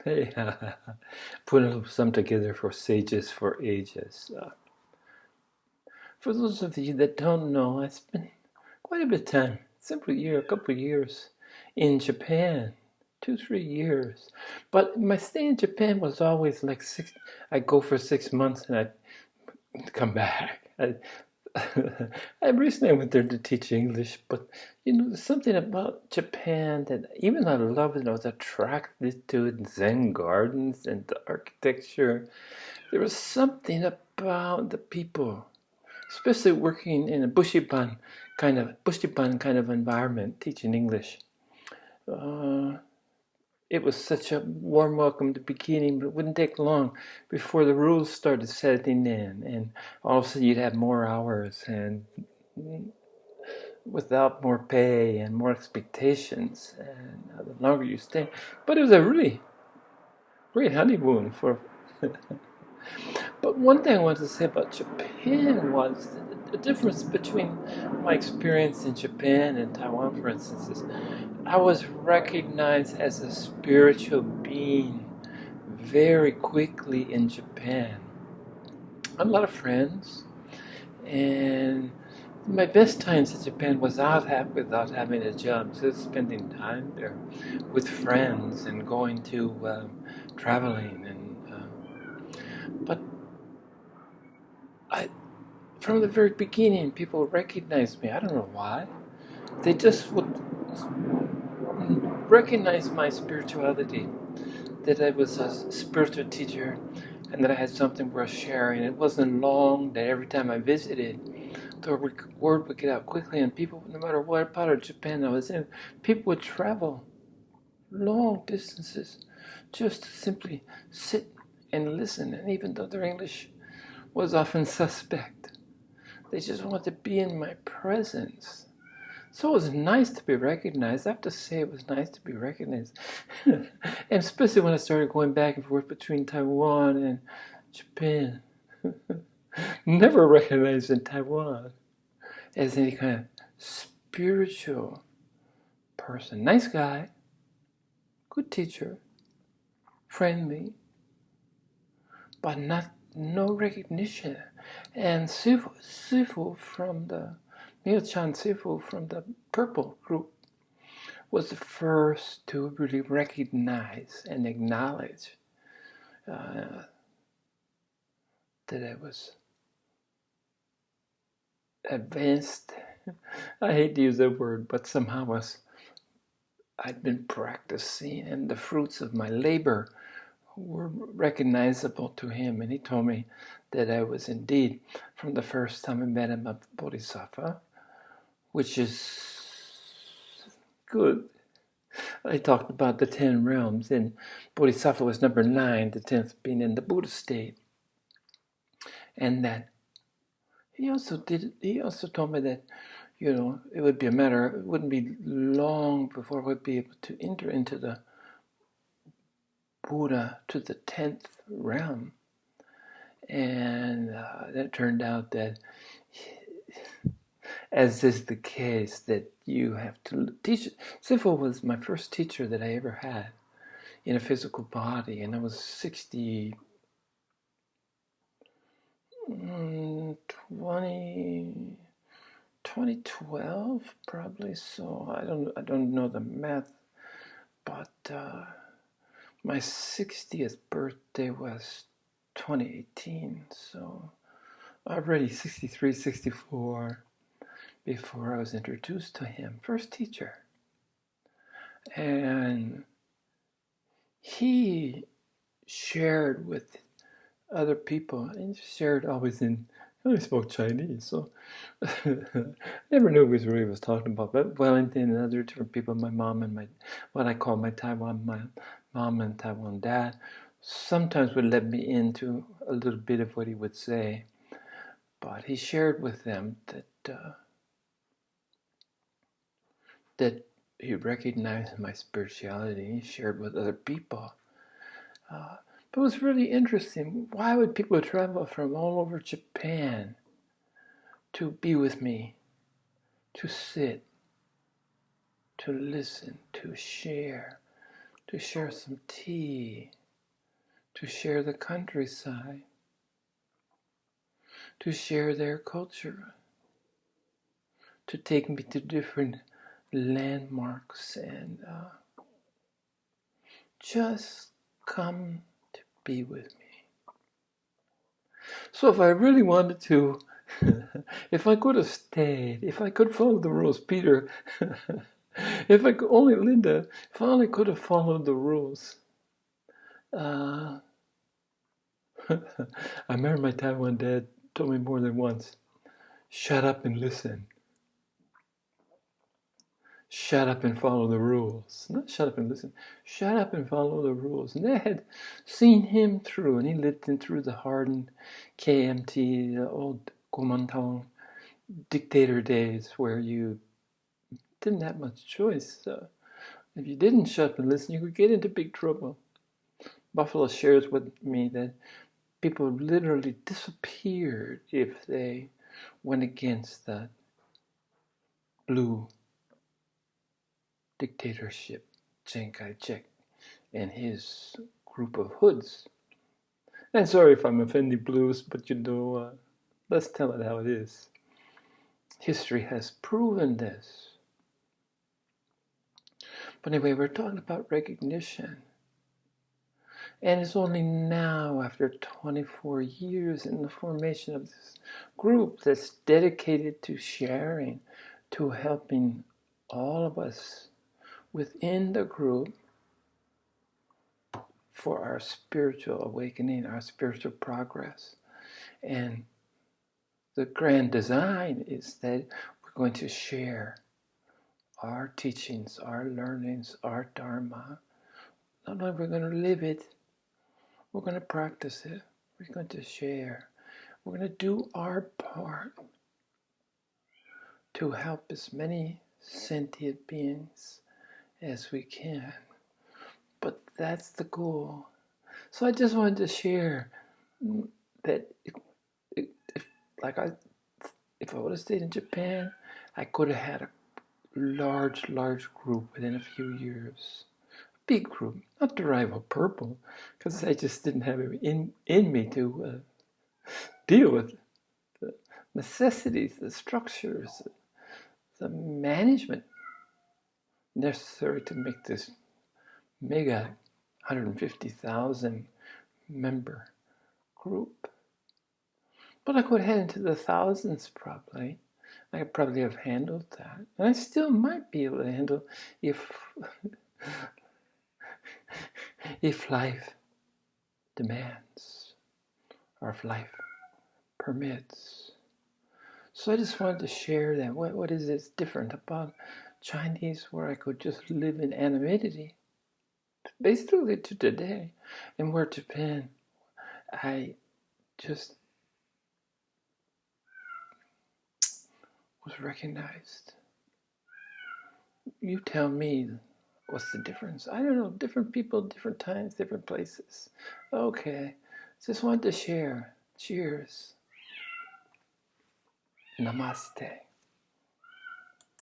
Hey, put a little sum together for Sages for Ages. For those of you that don't know, I spent quite a bit of time, a couple of years in Japan, 2, 3 years. But my stay in Japan was always like six. I'd go for 6 months and I'd come back. I recently went there to teach English, but there's something about Japan that even I love it. I was attracted to it, Zen gardens and the architecture. There was something about the people, especially working in a bushiban kind of environment, teaching English. Uh, it was such a warm welcome at the beginning, but it wouldn't take long before the rules started setting in, and all of a sudden you'd have more hours and without more pay and more expectations, and the longer you stay. But it was a really great honeymoon for. But one thing I wanted to say about Japan was the difference between my experience in Japan and Taiwan, for instance, is I was recognized as a spiritual being very quickly in Japan. I had a lot of friends, and my best times in Japan was without having a job, just spending time there with friends and going to traveling. But I, from the very beginning, people recognized me. I don't know why. They just would recognize my spirituality, that I was a spiritual teacher, and that I had something worth sharing. It wasn't long that every time I visited, the word would get out quickly, and people, no matter what part of Japan I was in, people would travel long distances just to simply sit and listen. And even though their English was often suspect, they just wanted to be in my presence. So it was nice to be recognized. I have to say it was nice to be recognized. And especially when I started going back and forth between Taiwan and Japan. Never recognized in Taiwan as any kind of spiritual person. Nice guy, good teacher, friendly, but no recognition. And Sifu from the Mio-chan Sifu from the Purple group was the first to really recognize and acknowledge that I was advanced. I hate to use that word, but somehow I'd been practicing, and the fruits of my labor were recognizable to him. And he told me that I was indeed, from the first time I met him, a bodhisattva, which is good. I talked about the 10 realms, and bodhisattva was number 9, the 10th being in the Buddha state. And that he also told me that, it would be it wouldn't be long before we'd be able to enter into the Buddha, to the 10th realm. And it turned out that, as is the case, that you have to teach. Sifu was my first teacher that I ever had in a physical body, and I was 2012 probably. So I don't know the math, but my 60th birthday was 2018, so already 63, 64 before I was introduced to him, first teacher. And he shared with other people, and shared always in, I spoke Chinese, so never knew what he was talking about. But Wellington and other different people, my mom and what I call my mom and Taiwan dad, sometimes would let me into a little bit of what he would say. But he shared with them that he recognized my spirituality. He shared with other people. But it was really interesting. Why would people travel from all over Japan to be with me, to sit, to listen, to share, to share some tea, to share the countryside, to share their culture, to take me to different landmarks and just come to be with me. So if I really wanted to, if I could have stayed, if I could follow the rules, Peter, if I could, only Linda, if I only could have followed the rules. I remember my Taiwan dad told me more than once, shut up and listen. Shut up and follow the rules. Not shut up and listen. Shut up and follow the rules. And they had seen him through, and he lived through the hardened KMT, the old Kuomintang dictator days where you didn't have much choice. If you didn't shut up and listen, you could get into big trouble. Buffalo shares with me that people literally disappeared if they went against that blue dictatorship, Chiang Kai-shek and his group of hoods. And sorry if I'm offending blues, but let's tell it how it is. History has proven this. But anyway, we're talking about recognition. And it's only now, after 24 years in the formation of this group that's dedicated to sharing, to helping all of us within the group for our spiritual awakening, our spiritual progress. And the grand design is that we're going to share our teachings, our learnings, our Dharma. Not only we're going to live it, we're going to practice it. We're going to share. We're going to do our part to help as many sentient beings as we can. But that's the goal. So I just wanted to share that if I would have stayed in Japan, I could have had a large group within a few years. Big group, not to rival Purple, because I just didn't have it in me to deal with the necessities, the structures, the management necessary to make this mega 150,000 member group. But I could head into the thousands probably. I could probably have handled that. And I still might be able to handle if life demands or if life permits. So I just wanted to share that. What is this different about Chinese where I could just live in anonymity, basically to today, and where Japan, I just was recognized. You tell me what's the difference. I don't know, different people, different times, different places. Okay, just wanted to share. Cheers. Namaste.